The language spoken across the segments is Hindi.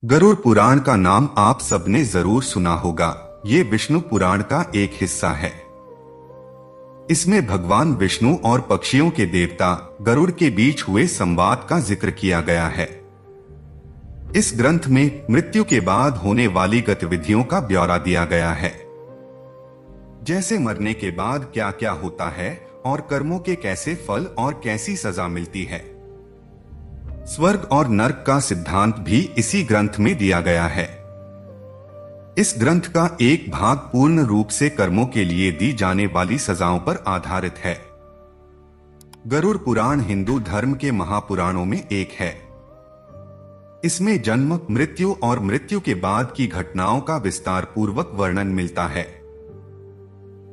गरुड़ पुराण का नाम आप सबने जरूर सुना होगा। ये विष्णु पुराण का एक हिस्सा है। इसमें भगवान विष्णु और पक्षियों के देवता गरुड़ के बीच हुए संवाद का जिक्र किया गया है। इस ग्रंथ में मृत्यु के बाद होने वाली गतिविधियों का ब्यौरा दिया गया है, जैसे मरने के बाद क्या क्या होता है और कर्मों के कैसे फल और कैसी सजा मिलती है। स्वर्ग और नर्क का सिद्धांत भी इसी ग्रंथ में दिया गया है। इस ग्रंथ का एक भाग पूर्ण रूप से कर्मों के लिए दी जाने वाली सजाओं पर आधारित है। गरुड़ पुराण हिंदू धर्म के महापुराणों में एक है। इसमें जन्म, मृत्यु और मृत्यु के बाद की घटनाओं का विस्तार पूर्वक वर्णन मिलता है।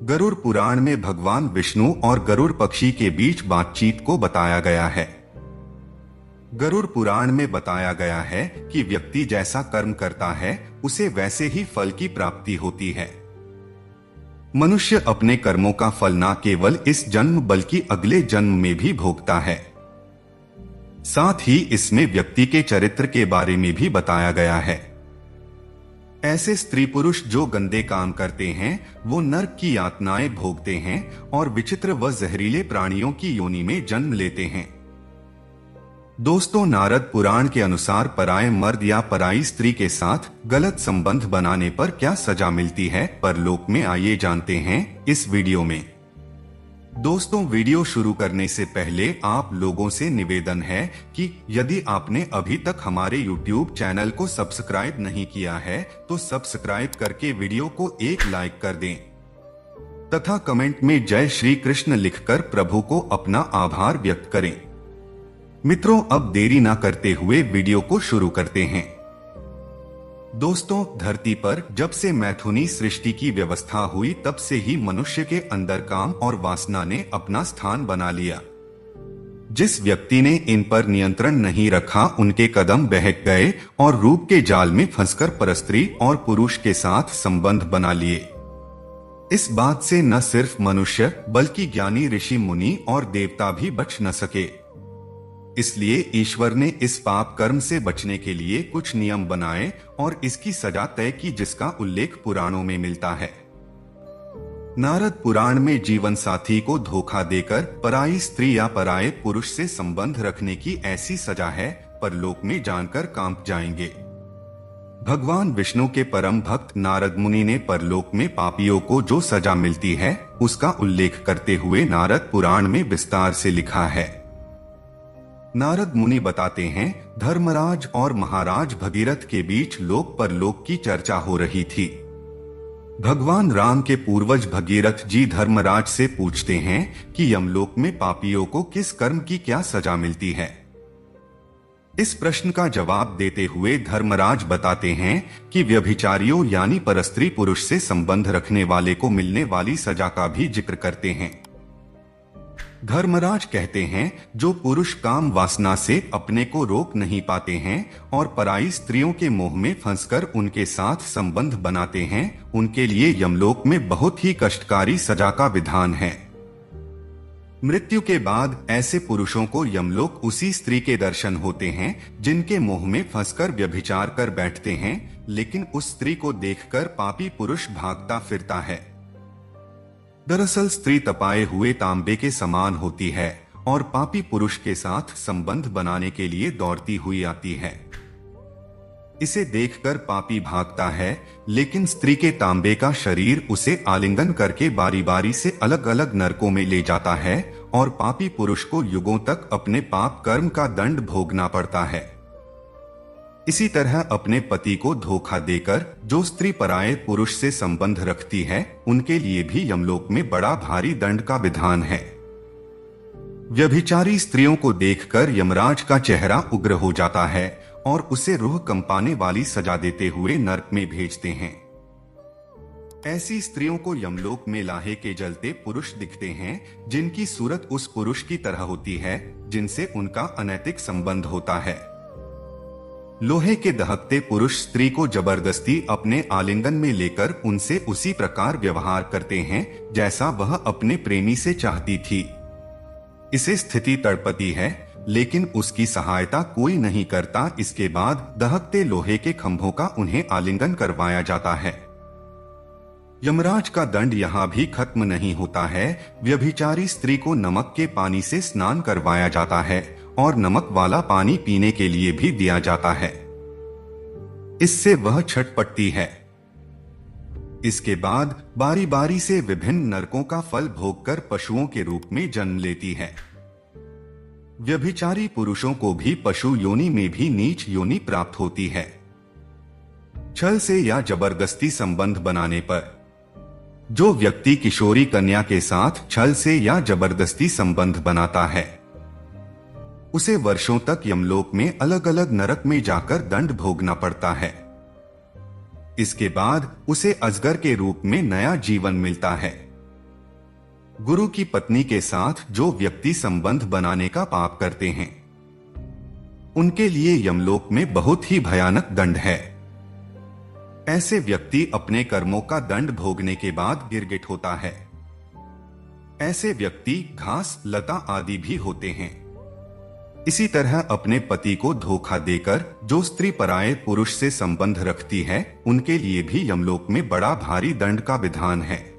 गरुड़ पुराण में भगवान विष्णु और गरुड़ पक्षी के बीच बातचीत को बताया गया है। गरुड़ पुराण में बताया गया है कि व्यक्ति जैसा कर्म करता है उसे वैसे ही फल की प्राप्ति होती है। मनुष्य अपने कर्मों का फल न केवल इस जन्म बल्कि अगले जन्म में भी भोगता है। साथ ही इसमें व्यक्ति के चरित्र के बारे में भी बताया गया है। ऐसे स्त्री पुरुष जो गंदे काम करते हैं वो नरक की यातनाएं भोगते हैं और विचित्र व जहरीले प्राणियों की योनि में जन्म लेते हैं। दोस्तों, नारद पुराण के अनुसार पराये मर्द या पराई स्त्री के साथ गलत संबंध बनाने पर क्या सजा मिलती है परलोक में, आइए जानते हैं इस वीडियो में। दोस्तों, वीडियो शुरू करने से पहले आप लोगों से निवेदन है कि यदि आपने अभी तक हमारे YouTube चैनल को सब्सक्राइब नहीं किया है तो सब्सक्राइब करके वीडियो को एक लाइक कर दें तथा कमेंट में जय श्री कृष्ण लिखकर प्रभु को अपना आभार व्यक्त करें। मित्रों, अब देरी ना करते हुए वीडियो को शुरू करते हैं। दोस्तों, धरती पर जब से मैथुनी सृष्टि की व्यवस्था हुई तब से ही मनुष्य के अंदर काम और वासना ने अपना स्थान बना लिया। जिस व्यक्ति ने इन पर नियंत्रण नहीं रखा उनके कदम बहक गए और रूप के जाल में फंसकर परस्त्री और पुरुष के साथ संबंध बना लिए। इस बात से न सिर्फ मनुष्य बल्कि ज्ञानी ऋषि मुनि और देवता भी बच न सके। इसलिए ईश्वर ने इस पाप कर्म से बचने के लिए कुछ नियम बनाए और इसकी सजा तय की, जिसका उल्लेख पुराणों में मिलता है। नारद पुराण में जीवन साथी को धोखा देकर पराई स्त्री या पराये पुरुष से संबंध रखने की ऐसी सजा है, परलोक में जानकर कांप जाएंगे। भगवान विष्णु के परम भक्त नारद मुनि ने परलोक में पापियों को जो सजा मिलती है उसका उल्लेख करते हुए नारद पुराण में विस्तार से लिखा है। नारद मुनि बताते हैं, धर्मराज और महाराज भगीरथ के बीच लोक परलोक की चर्चा हो रही थी। भगवान राम के पूर्वज भगीरथ जी धर्मराज से पूछते हैं कि यमलोक में पापियों को किस कर्म की क्या सजा मिलती है। इस प्रश्न का जवाब देते हुए धर्मराज बताते हैं कि व्यभिचारियों यानी परस्त्री पुरुष से संबंध रखने वाले को मिलने वाली सजा का भी जिक्र करते हैं। धर्मराज कहते हैं, जो पुरुष काम वासना से अपने को रोक नहीं पाते हैं और पराई स्त्रियों के मोह में फंसकर उनके साथ संबंध बनाते हैं, उनके लिए यमलोक में बहुत ही कष्टकारी सजा का विधान है। मृत्यु के बाद ऐसे पुरुषों को यमलोक उसी स्त्री के दर्शन होते हैं जिनके मोह में फंसकर व्यभिचार कर बैठते हैं, लेकिन उस स्त्री को देखकर पापी पुरुष भागता फिरता है। दरअसल स्त्री तपाए हुए तांबे के समान होती है और पापी पुरुष के साथ संबंध बनाने के लिए दौड़ती हुई आती है। इसे देखकर पापी भागता है, लेकिन स्त्री के तांबे का शरीर उसे आलिंगन करके बारी बारी से अलग अलग नरकों में ले जाता है और पापी पुरुष को युगों तक अपने पाप कर्म का दंड भोगना पड़ता है। इसी तरह अपने पति को धोखा देकर जो स्त्री पराये पुरुष से संबंध रखती है उनके लिए भी यमलोक में बड़ा भारी दंड का विधान है। व्यभिचारी स्त्रियों को देखकर यमराज का चेहरा उग्र हो जाता है और उसे रूह कंपाने वाली सजा देते हुए नरक में भेजते हैं। ऐसी स्त्रियों को यमलोक में लाहे के जलते पुरुष दिखते हैं, जिनकी सूरत उस पुरुष की तरह होती है जिनसे उनका अनैतिक संबंध होता है। लोहे के दहकते पुरुष स्त्री को जबरदस्ती अपने आलिंगन में लेकर उनसे उसी प्रकार व्यवहार करते हैं जैसा वह अपने प्रेमी से चाहती थी। इसे स्थिति तड़पती है लेकिन उसकी सहायता कोई नहीं करता। इसके बाद दहकते लोहे के खंभों का उन्हें आलिंगन करवाया जाता है। यमराज का दंड यहाँ भी खत्म नहीं होता है। व्यभिचारी स्त्री को नमक के पानी से स्नान करवाया जाता है और नमक वाला पानी पीने के लिए भी दिया जाता है। इससे वह छटपटती है। इसके बाद बारी बारी से विभिन्न नरकों का फल भोगकर पशुओं के रूप में जन्म लेती है। व्यभिचारी पुरुषों को भी पशु योनि में भी नीच योनि प्राप्त होती है। छल से या जबरदस्ती संबंध बनाने पर जो व्यक्ति किशोरी कन्या के साथ छल से या जबरदस्ती संबंध बनाता है, उसे वर्षों तक यमलोक में अलग अलग नरक में जाकर दंड भोगना पड़ता है। इसके बाद उसे अजगर के रूप में नया जीवन मिलता है। गुरु की पत्नी के साथ जो व्यक्ति संबंध बनाने का पाप करते हैं, उनके लिए यमलोक में बहुत ही भयानक दंड है। ऐसे व्यक्ति अपने कर्मों का दंड भोगने के बाद गिरगिट होता है। ऐसे व्यक्ति घास लता आदि भी होते हैं। इसी तरह अपने पति को धोखा देकर जो स्त्री पराये पुरुष से संबंध रखती है, उनके लिए भी यमलोक में बड़ा भारी दंड का विधान है।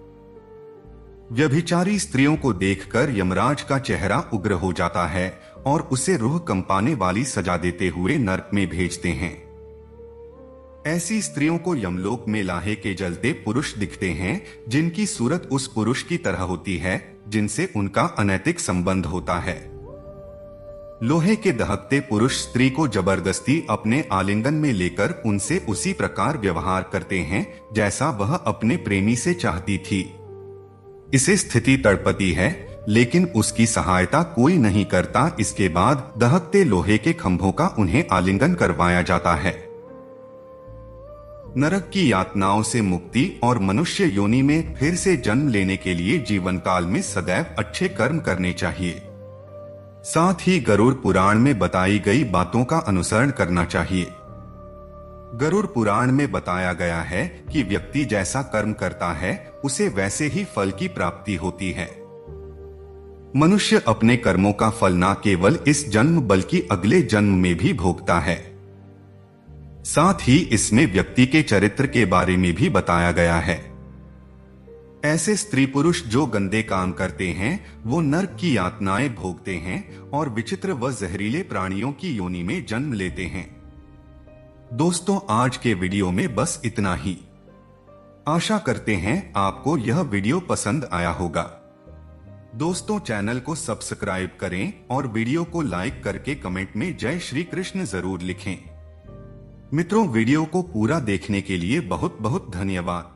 व्यभिचारी स्त्रियों को देखकर यमराज का चेहरा उग्र हो जाता है और उसे रूह कंपाने वाली सजा देते हुए नरक में भेजते हैं। ऐसी स्त्रियों को यमलोक में लाहे के जलते पुरुष दिखते हैं, जिनकी सूरत उस पुरुष की तरह होती है जिनसे उनका अनैतिक संबंध होता है। लोहे के दहकते पुरुष स्त्री को जबरदस्ती अपने आलिंगन में लेकर उनसे उसी प्रकार व्यवहार करते हैं जैसा वह अपने प्रेमी से चाहती थी। इसे स्थिति तड़पती है, लेकिन उसकी सहायता कोई नहीं करता। इसके बाद दहकते लोहे के खंभों का उन्हें आलिंगन करवाया जाता है। नरक की यातनाओं से मुक्ति और मनुष्य योनि में फिर से जन्म लेने के लिए जीवन काल में सदैव अच्छे कर्म करने चाहिए। साथ ही गरुड़ पुराण में बताई गई बातों का अनुसरण करना चाहिए। गरुड़ पुराण में बताया गया है कि व्यक्ति जैसा कर्म करता है, उसे वैसे ही फल की प्राप्ति होती है। मनुष्य अपने कर्मों का फल न केवल इस जन्म बल्कि अगले जन्म में भी भोगता है। साथ ही इसमें व्यक्ति के चरित्र के बारे में भी बताया गया है। ऐसे स्त्री पुरुष जो गंदे काम करते हैं, वो नरक की यातनाएं भोगते हैं और विचित्र व जहरीले प्राणियों की योनि में जन्म लेते हैं। दोस्तों, आज के वीडियो में बस इतना ही। आशा करते हैं आपको यह वीडियो पसंद आया होगा। दोस्तों, चैनल को सब्सक्राइब करें और वीडियो को लाइक करके कमेंट में जय श्री कृष्ण जरूर लिखें। मित्रों, वीडियो को पूरा देखने के लिए बहुत बहुत धन्यवाद।